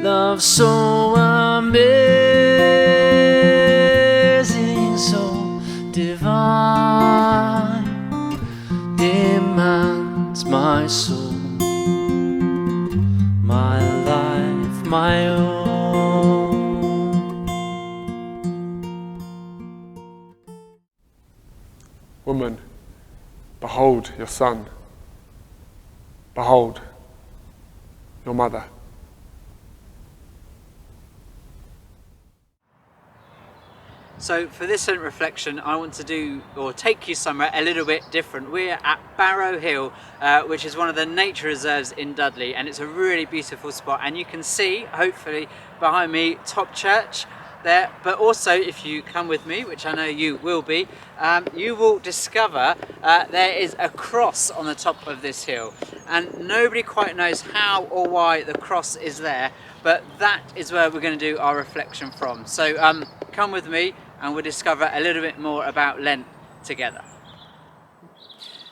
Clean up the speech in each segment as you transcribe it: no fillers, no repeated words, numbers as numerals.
love so amazing, so divine, demands my soul, my life, my own. Woman, behold your son. Behold your mother. So for this Lent reflection, I want to do or take you somewhere a little bit different. We're at Barrow Hill, which is one of the nature reserves in Dudley, and it's a really beautiful spot. And you can see, hopefully, behind me, Top Church there. But also, if you come with me, which I know you will be, you will discover there is a cross on the top of this hill. And nobody quite knows how or why the cross is there, but that is where we're going to do our reflection from. So come with me and we'll discover a little bit more about Lent together.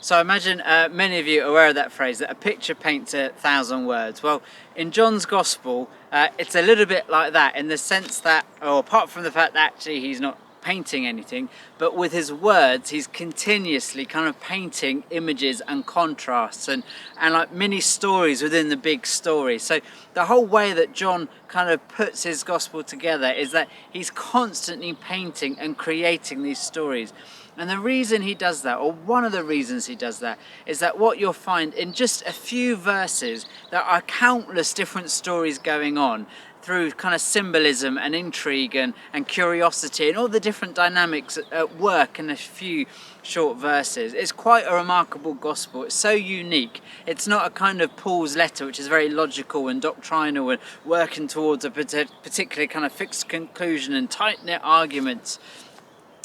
So I imagine many of you are aware of that phrase, that a picture paints 1,000 words. Well, in John's Gospel, it's a little bit like that, in the sense that, or apart from the fact that actually he's not painting anything, but with his words he's continuously kind of painting images and contrasts and like mini stories within the big story. So the whole way that John kind of puts his gospel together is that he's constantly painting and creating these stories. And the reason he does that, or one of the reasons he does that, is that what you'll find in just a few verses, there are countless different stories going on through kind of symbolism and intrigue and curiosity and all the different dynamics at work in a few short verses. It's quite a remarkable gospel. It's so unique. It's not a kind of Paul's letter, which is very logical and doctrinal and working towards a particular kind of fixed conclusion and tight-knit arguments.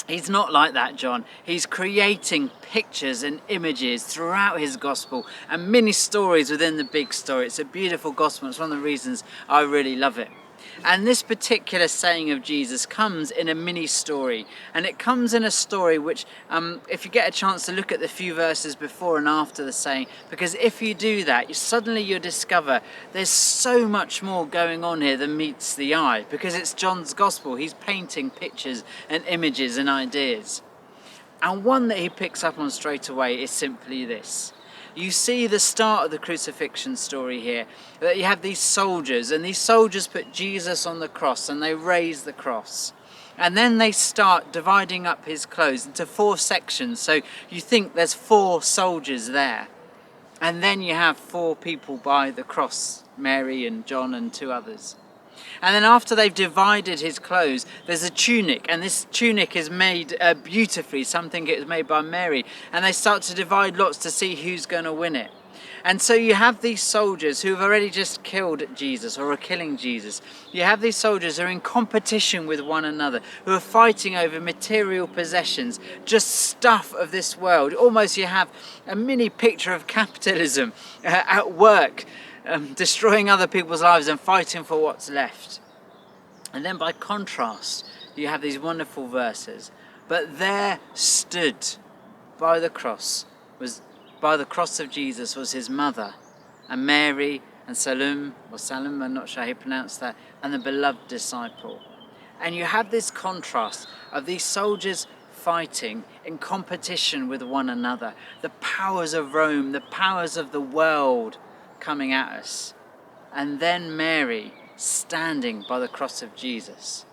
He's not like that, John. He's creating pictures and images throughout his gospel and mini stories within the big story. It's a beautiful gospel. It's one of the reasons I really love it. And this particular saying of Jesus comes in a mini story, and it comes in a story which, if you get a chance to look at the few verses before and after the saying, because if you do that, you'll discover there's so much more going on here than meets the eye, because it's John's gospel. He's painting pictures and images and ideas. And one that he picks up on straight away is simply this. You see the start of the crucifixion story here, that you have these soldiers, and these soldiers put Jesus on the cross and they raise the cross. And then they start dividing up his clothes into 4 sections, so you think there's 4 soldiers there. And then you have 4 people by the cross, Mary and John and 2 others. And then after they've divided his clothes, there's a tunic, and this tunic is made beautifully. Some think it was made by Mary, and they start to divide lots to see who's going to win it. And so you have these soldiers who have already just killed Jesus, or are killing Jesus. You have these soldiers who are in competition with one another, who are fighting over material possessions, just stuff of this world. Almost you have a mini picture of capitalism at work, destroying other people's lives and fighting for what's left. And then by contrast, you have these wonderful verses. But there stood by the cross of Jesus was his mother, and Mary, and Salome, I'm not sure how you pronounce that, and the beloved disciple. And you have this contrast of these soldiers fighting in competition with one another, the powers of Rome, the powers of the world coming at us, and then Mary standing by the cross of Jesus.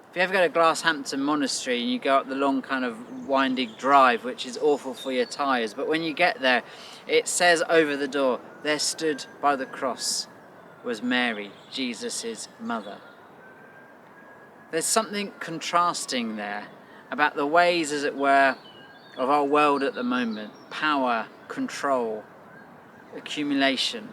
If you ever go to Glasshampton Monastery and you go up the long kind of winding drive, which is awful for your tyres, but when you get there, it says over the door, there stood by the cross was Mary, Jesus' mother. There's something contrasting there about the ways, as it were, of our world at the moment: power, control, accumulation,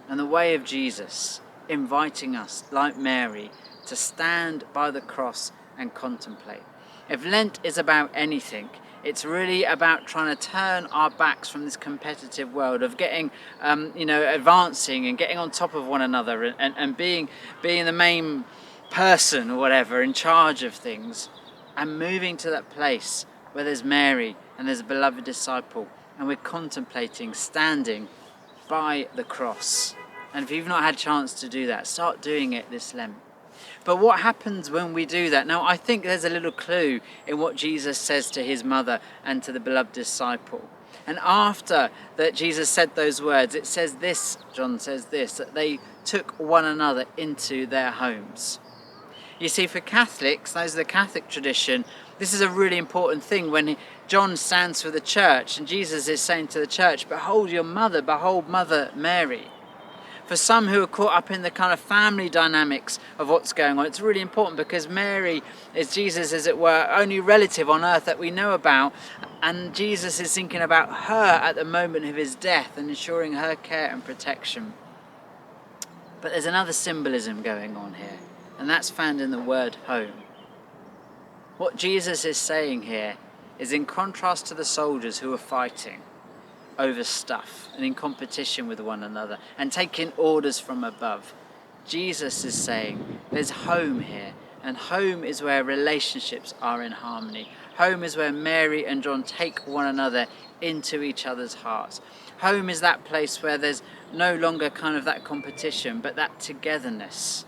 and the way of Jesus inviting us, like Mary, to stand by the cross and contemplate. If Lent is about anything, it's really about trying to turn our backs from this competitive world of getting, advancing and getting on top of one another and being the main person or whatever in charge of things, and moving to that place where there's Mary and there's a beloved disciple, and we're contemplating, standing by the cross. And if you've not had a chance to do that, start doing it this Lent. But what happens when we do that? Now, I think there's a little clue in what Jesus says to his mother and to the beloved disciple. And after that Jesus said those words, it says this, John says this, that they took one another into their homes. You see, for Catholics, those are the Catholic tradition, this is a really important thing when John stands for the church and Jesus is saying to the church, behold your mother, behold Mother Mary. For some who are caught up in the kind of family dynamics of what's going on, it's really important because Mary is Jesus, as it were, only relative on earth that we know about, and Jesus is thinking about her at the moment of his death and ensuring her care and protection. But there's another symbolism going on here, and that's found in the word home. What Jesus is saying here is in contrast to the soldiers who are fighting over stuff and in competition with one another and taking orders from above. Jesus is saying there's home here, and home is where relationships are in harmony. Home is where Mary and John take one another into each other's hearts. Home is that place where there's no longer kind of that competition, but that togetherness.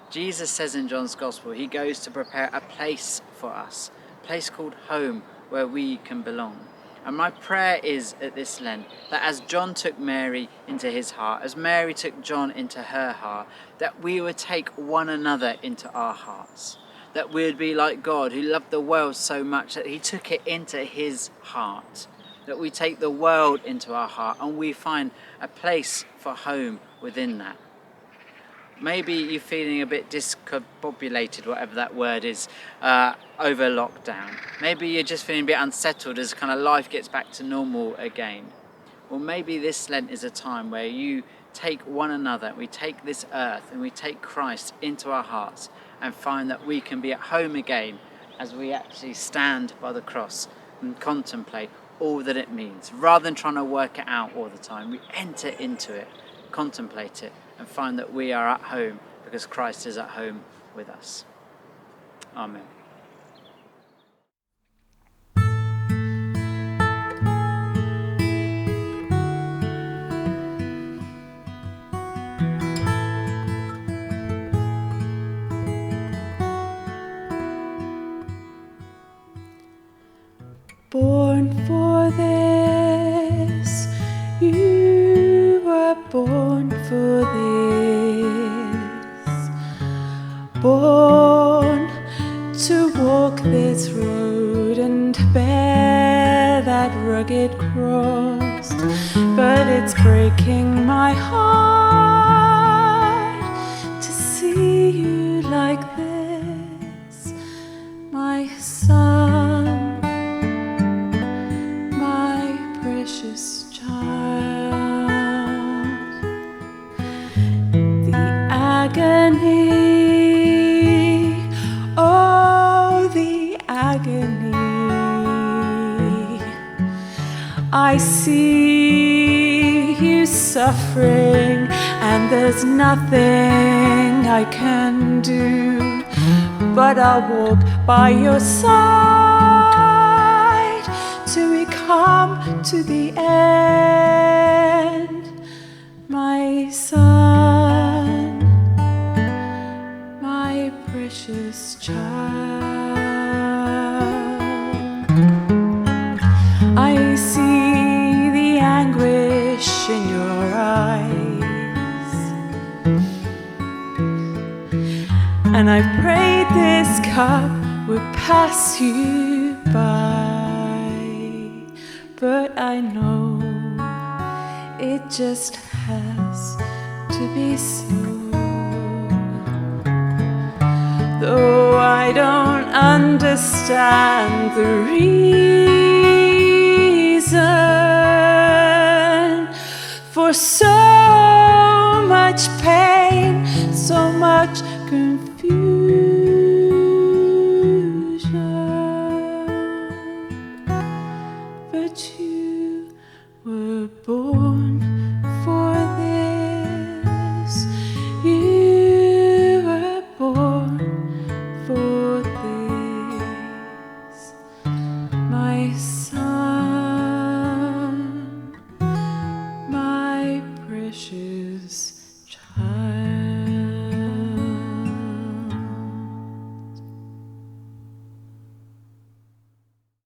Jesus says in John's Gospel, he goes to prepare a place for us, a place called home where we can belong. And my prayer is at this Lent that as John took Mary into his heart, as Mary took John into her heart, that we would take one another into our hearts. That we would be like God, who loved the world so much that he took it into his heart. That we take the world into our heart and we find a place for home within that. Maybe you're feeling a bit discombobulated, whatever that word is, over lockdown. Maybe you're just feeling a bit unsettled as kind of life gets back to normal again. Well, maybe this Lent is a time where you take one another, we take this earth and we take Christ into our hearts and find that we can be at home again as we actually stand by the cross and contemplate all that it means. Rather than trying to work it out all the time, we enter into it, contemplate it, and find that we are at home because Christ is at home with us. Amen. Born for this, you were born for this, born to walk this road and bear that rugged cross. But it's breaking my heart to see you like this, my son, precious child. The agony, oh the agony. I see you suffering and there's nothing I can do, but I'll walk by your side till we come to the end, my son, my precious child. I see the anguish in your eyes, and I've prayed this cup would pass you by. But I know it just has to be so. Though I don't understand the reason for so much pain, so much confusion.